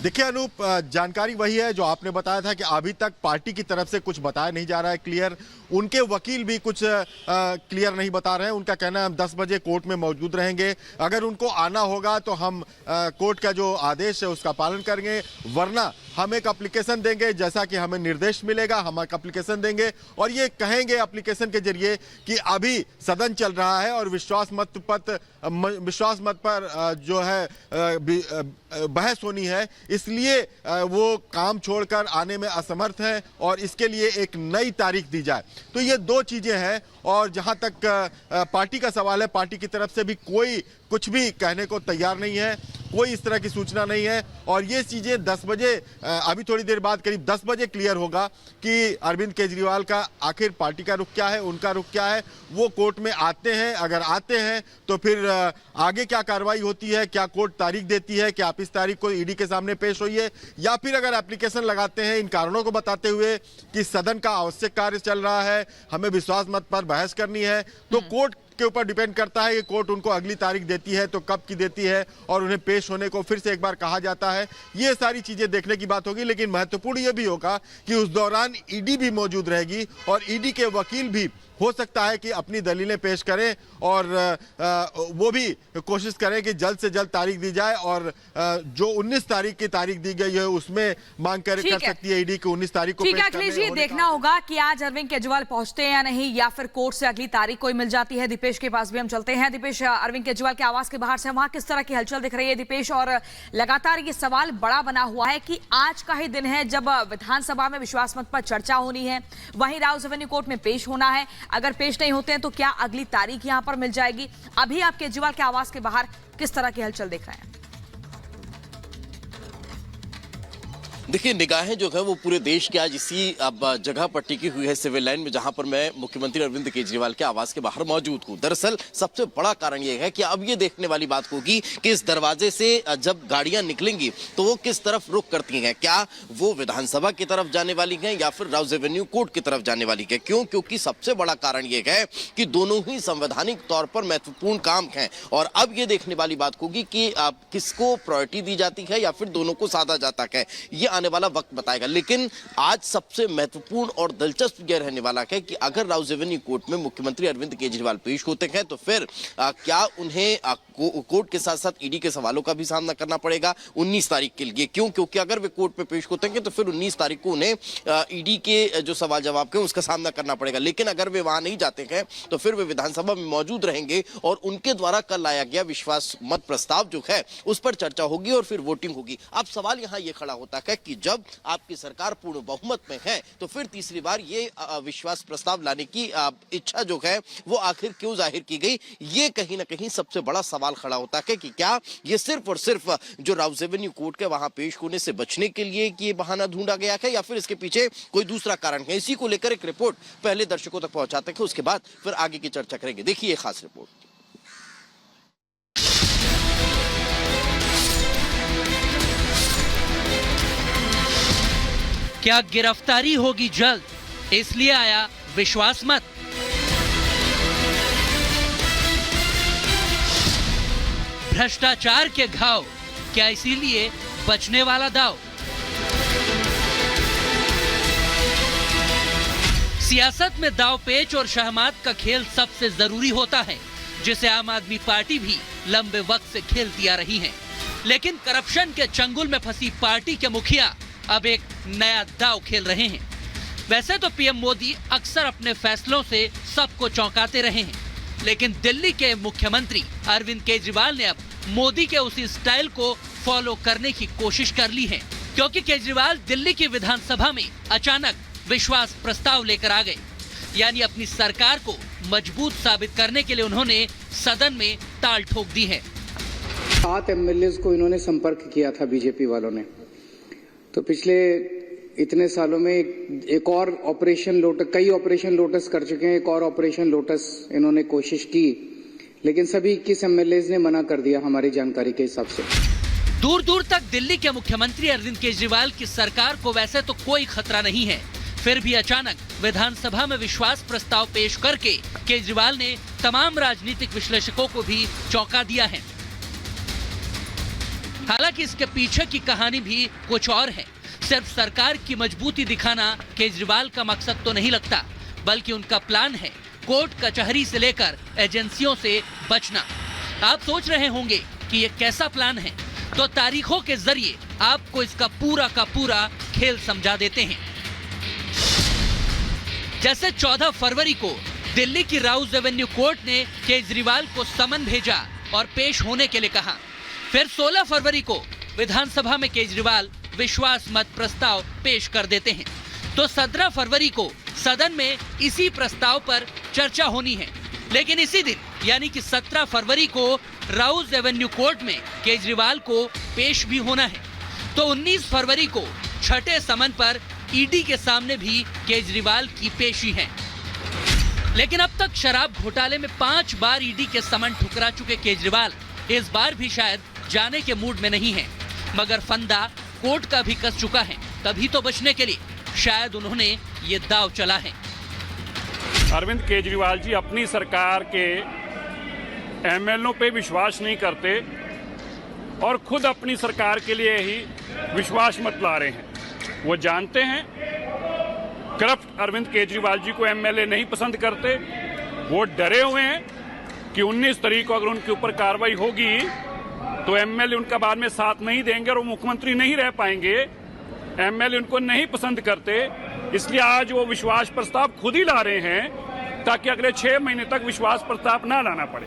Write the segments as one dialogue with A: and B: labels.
A: देखिए अनूप, जानकारी वही है जो आपने बताया था कि अभी तक पार्टी की तरफ से कुछ बताया नहीं जा रहा है क्लियर। उनके वकील भी कुछ क्लियर नहीं बता रहे हैं। उनका कहना है हम 10 बजे कोर्ट में मौजूद रहेंगे। अगर उनको आना होगा तो हम कोर्ट का जो आदेश है उसका पालन करेंगे, वरना हम एक एप्लीकेशन देंगे, जैसा कि हमें निर्देश मिलेगा हम एक एप्लीकेशन देंगे और ये कहेंगे एप्लीकेशन के जरिए कि अभी सदन चल रहा है और विश्वास मत पर जो है बहस होनी है, इसलिए वो काम छोड़कर आने में असमर्थ हैं और इसके लिए एक नई तारीख दी जाए। तो ये दो चीजें हैं और जहां तक पार्टी का सवाल है, पार्टी की तरफ से भी कोई कुछ भी कहने को तैयार नहीं है, कोई इस तरह की सूचना नहीं है और ये चीजें 10 बजे, अभी थोड़ी देर बाद करीब 10 बजे क्लियर होगा कि अरविंद केजरीवाल का आखिर पार्टी का रुख क्या है, उनका रुख क्या है। वो कोर्ट में आते हैं, अगर आते हैं तो फिर आगे क्या कार्रवाई होती है, क्या कोर्ट तारीख देती है कि आप इस तारीख को ईडी के सामने पेश होइए, या फिर अगर एप्लीकेशन लगाते हैं इन कारणों को बताते हुए कि सदन का आवश्यक कार्य चल रहा है, हमें विश्वास मत पर बहस करनी है, तो कोर्ट के ऊपर डिपेंड करता है कि कोर्ट उनको अगली तारीख देती है तो कब की देती है और उन्हें पेश होने को फिर से एक बार कहा जाता है। ये सारी चीजें देखने की बात होगी, लेकिन महत्वपूर्ण ये भी होगा कि उस दौरान ईडी भी मौजूद रहेगी और ईडी के वकील भी हो सकता है कि अपनी दलीलें पेश करें और वो भी कोशिश करें कि जल्द से जल्द तारीख दी जाए और जो 19 तारीख की तारीख दी गई है उसमें मांग कर सकती है ईडी की 19 तारीख को पेश करने।
B: अखिलेश जी, देखना होगा कि आज अरविंद केजरीवाल पहुंचते हैं या नहीं, या फिर कोर्ट से अगली तारीख कोई मिल जाती है। दीपेश के पास भी हम चलते हैं। दीपेश, अरविंद केजरीवाल के आवास के बाहर से वहां किस तरह की हलचल दिख रही है दीपेश? और लगातार ये सवाल बड़ा बना हुआ है कि आज का ही दिन है जब विधानसभा में विश्वास मत पर चर्चा होनी है, वहीं राउज एवेन्यू कोर्ट में पेश होना है। अगर पेश नहीं होते हैं तो क्या अगली तारीख यहां पर मिल जाएगी? अभी आप केजरीवाल के आवास के बाहर किस तरह की हलचल देख रहे हैं?
C: देखिए, निगाहें जो है वो पूरे देश के आज इसी अब जगह पर टिकी हुई है, सिविल लाइन में, जहां पर मैं मुख्यमंत्री अरविंद केजरीवाल के आवास के बाहर मौजूद हूं। दरअसल सबसे बड़ा कारण यह है कि अब ये देखने वाली बात होगी कि इस दरवाजे से जब गाड़ियां निकलेंगी तो वो किस तरफ रुख करती हैं। क्या वो विधानसभा की तरफ जाने वाली हैं या फिर राउज एवेन्यू कोर्ट की तरफ जाने वाली है? क्यों? क्योंकि सबसे बड़ा कारण यह है कि दोनों ही संवैधानिक तौर पर महत्वपूर्ण काम हैं और अब ये देखने वाली बात होगी कि किसको प्रायोरिटी दी जाती है या फिर दोनों को साधा जाता है। ये आने वाला वक्त बताएगा। लेकिन आज सबसे महत्वपूर्ण और दिलचस्प यह रहने वाला है कि अगर राउज एवेन्यू कोर्ट में मुख्यमंत्री अरविंद केजरीवाल पेश होते हैं तो फिर क्या उन्हें कोर्ट के साथ साथ ईडी के सवालों का भी सामना करना पड़ेगा 19 तारीख के लिए? क्यों? क्योंकि अगर वे कोर्ट में पेश होते हैं तो फिर 19 तारीख को उन्हें ईडी के जो सवाल जवाब के उसका सामना करना पड़ेगा। लेकिन अगर वे वहां नहीं जाते हैं तो फिर वे विधानसभा में मौजूद रहेंगे और उनके द्वारा कल लाया गया विश्वास मत प्रस्ताव जो है उस पर चर्चा होगी और फिर वोटिंग होगी। अब सवाल यहां यह खड़ा होता है कि जब आपकी सरकार पूर्ण बहुमत में है तो फिर तीसरी बार ये विश्वास प्रस्ताव लाने की इच्छा जो है वो आखिर क्यों जाहिर की गई? ये कहीं ना कहीं सबसे बड़ा सवाल खड़ा होता है कि क्या ये सिर्फ और सिर्फ जो राउज एवेन्यू कोर्ट के वहां पेश होने से बचने के लिए ये बहाना ढूंढा गया है या फिर इसके पीछे कोई दूसरा कारण है? इसी को लेकर एक रिपोर्ट पहले दर्शकों तक पहुंचाते हैं, उसके बाद फिर आगे की चर्चा करेंगे। देखिए ये खास रिपोर्ट।
D: क्या गिरफ्तारी होगी जल्द, इसलिए आया विश्वास मत? भ्रष्टाचार के घाव, क्या इसीलिए बचने वाला दाव? सियासत में दाव पेच और शहमात का खेल सबसे जरूरी होता है, जिसे आम आदमी पार्टी भी लंबे वक्त से खेलती आ रही है। लेकिन करप्शन के चंगुल में फंसी पार्टी के मुखिया अब एक नया दाव खेल रहे हैं। वैसे तो पीएम मोदी अक्सर अपने फैसलों से सबको चौंकाते रहे हैं, लेकिन दिल्ली के मुख्यमंत्री अरविंद केजरीवाल ने अब मोदी के उसी स्टाइल को फॉलो करने की कोशिश कर ली है, क्योंकि केजरीवाल दिल्ली की विधानसभा में अचानक विश्वास प्रस्ताव लेकर आ गए। यानी अपनी सरकार को मजबूत साबित करने के लिए उन्होंने सदन में ताल ठोक दी है।
E: 7 एमएलए को इन्होंने संपर्क किया था बीजेपी वालों ने, तो पिछले इतने सालों में एक और ऑपरेशन लोटस, कई ऑपरेशन लोटस कर चुके हैं, एक और ऑपरेशन लोटस इन्होंने कोशिश की, लेकिन सभी 21 एमएलए ने मना कर दिया हमारी जानकारी के हिसाब से।
D: दूर दूर तक दिल्ली के मुख्यमंत्री अरविंद केजरीवाल की सरकार को वैसे तो कोई खतरा नहीं है, फिर भी अचानक विधानसभा में विश्वास प्रस्ताव पेश करके केजरीवाल ने तमाम राजनीतिक विश्लेषकों को भी चौंका दिया है। हालांकि इसके पीछे की कहानी भी कुछ और है। सिर्फ सरकार की मजबूती दिखाना केजरीवाल का मकसद तो नहीं लगता, बल्कि उनका प्लान है कोर्ट कचहरी से लेकर एजेंसियों से बचना। आप सोच रहे होंगे कि ये कैसा प्लान है, तो तारीखों के जरिए आपको इसका पूरा का पूरा खेल समझा देते हैं। जैसे 14 फरवरी को दिल्ली की राउज एवेन्यू कोर्ट ने केजरीवाल को समन भेजा और पेश होने के लिए कहा। फिर 16 फरवरी को विधानसभा में केजरीवाल विश्वास मत प्रस्ताव पेश कर देते हैं, तो 17 फरवरी को सदन में इसी प्रस्ताव पर चर्चा होनी है। लेकिन इसी दिन यानी कि 17 फरवरी को राउज एवेन्यू कोर्ट में केजरीवाल को पेश भी होना है। तो 19 फरवरी को छठे समन पर ईडी के सामने भी केजरीवाल की पेशी है। लेकिन अब तक शराब घोटाले में 5 बार ईडी के समन ठुकरा चुके केजरीवाल इस बार भी शायद जाने के मूड में नहीं है, मगर फंदा कोर्ट का भी कस चुका है। तभी तो बचने के लिए शायद उन्होंने ये दाव चला है।
F: अरविंद केजरीवाल जी अपनी सरकार के एमएलओ पे विश्वास नहीं करते और खुद अपनी सरकार के लिए ही विश्वास मत ला रहे हैं। वो जानते हैं करप्ट अरविंद केजरीवाल जी को एमएलए नहीं पसंद करते। वो डरे हुए हैं कि 19 तारीख को अगर उनके ऊपर कार्रवाई होगी तो एमएलए उनका बाद में साथ नहीं देंगे और वो मुख्यमंत्री नहीं रह पाएंगे। एमएलए उनको नहीं पसंद करते, इसलिए आज वो विश्वास प्रस्ताव खुद ही ला रहे हैं ताकि अगले 6 महीने तक विश्वास प्रस्ताव ना लाना पड़े।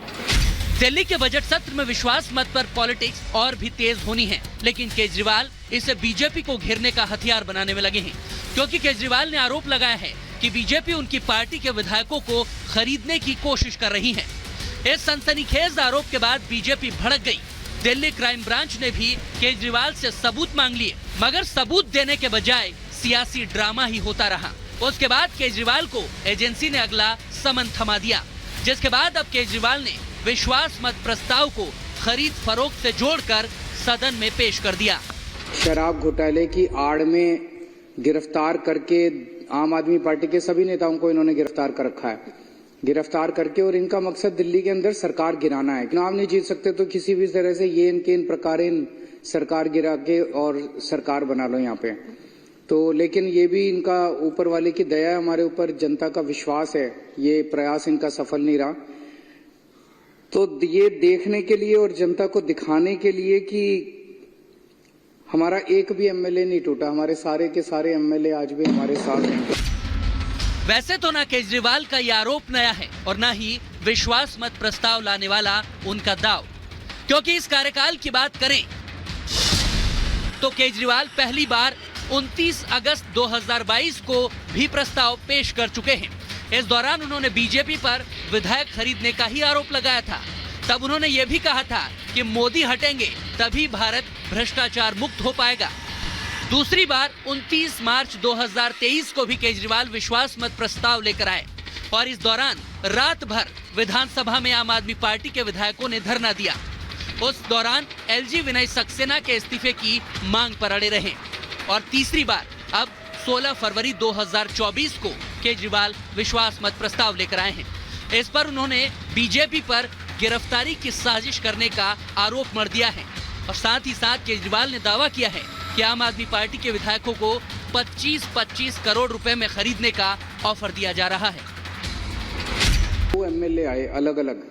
D: दिल्ली के बजट सत्र में विश्वास मत पर पॉलिटिक्स और भी तेज होनी है, लेकिन केजरीवाल इसे बीजेपी को घेरने का हथियार बनाने में लगे हैं, क्योंकि केजरीवाल ने आरोप लगाया है कि बीजेपी उनकी पार्टी के विधायकों को खरीदने की कोशिश कर रही है। इस सनसनीखेज आरोप के बाद बीजेपी भड़क गई। दिल्ली क्राइम ब्रांच ने भी केजरीवाल से सबूत मांग लिए, मगर सबूत देने के बजाय सियासी ड्रामा ही होता रहा। उसके बाद केजरीवाल को एजेंसी ने अगला समन थमा दिया, जिसके बाद अब केजरीवाल ने विश्वास मत प्रस्ताव को खरीद फरोख्त से जोड़कर सदन में पेश कर दिया।
E: शराब घोटाले की आड़ में गिरफ्तार करके आम आदमी पार्टी के सभी नेताओं को इन्होंने गिरफ्तार कर रखा है, गिरफ्तार करके, और इनका मकसद दिल्ली के अंदर सरकार गिराना है। चुनाव नहीं जीत सकते तो किसी भी तरह से ये इनके इन प्रकार सरकार गिरा के और सरकार बना लो यहाँ पे। तो लेकिन ये भी इनका ऊपर वाले की दया है हमारे ऊपर, जनता का विश्वास है, ये प्रयास इनका सफल नहीं रहा। तो ये देखने के लिए और जनता को दिखाने के लिए कि हमारा एक भी एमएलए नहीं टूटा, हमारे सारे के सारे एमएलए आज भी हमारे साथ हैं।
D: वैसे तो ना केजरीवाल का ये आरोप नया है और ना ही विश्वास मत प्रस्ताव लाने वाला उनका दाव, क्योंकि इस कार्यकाल की बात करें तो केजरीवाल पहली बार 29 अगस्त 2022 को भी प्रस्ताव पेश कर चुके हैं। इस दौरान उन्होंने बीजेपी पर विधायक खरीदने का ही आरोप लगाया था। तब उन्होंने ये भी कहा था कि मोदी हटेंगे तभी भारत भ्रष्टाचार मुक्त हो पाएगा। दूसरी बार 29 मार्च 2023 को भी केजरीवाल विश्वास मत प्रस्ताव लेकर आए और इस दौरान रात भर विधानसभा में आम आदमी पार्टी के विधायकों ने धरना दिया। उस दौरान एलजी विनय सक्सेना के इस्तीफे की मांग पर अड़े रहे। और तीसरी बार अब 16 फरवरी 2024 को केजरीवाल विश्वास मत प्रस्ताव लेकर आए हैं। इस पर उन्होंने बीजेपी पर गिरफ्तारी की साजिश करने का आरोप मढ़ दिया है और साथ ही साथ केजरीवाल ने दावा किया है कि आम आदमी पार्टी के विधायकों को 25-25 करोड़ रुपए में खरीदने का ऑफर दिया जा रहा है।
E: वो एमएलए आए अलग अलग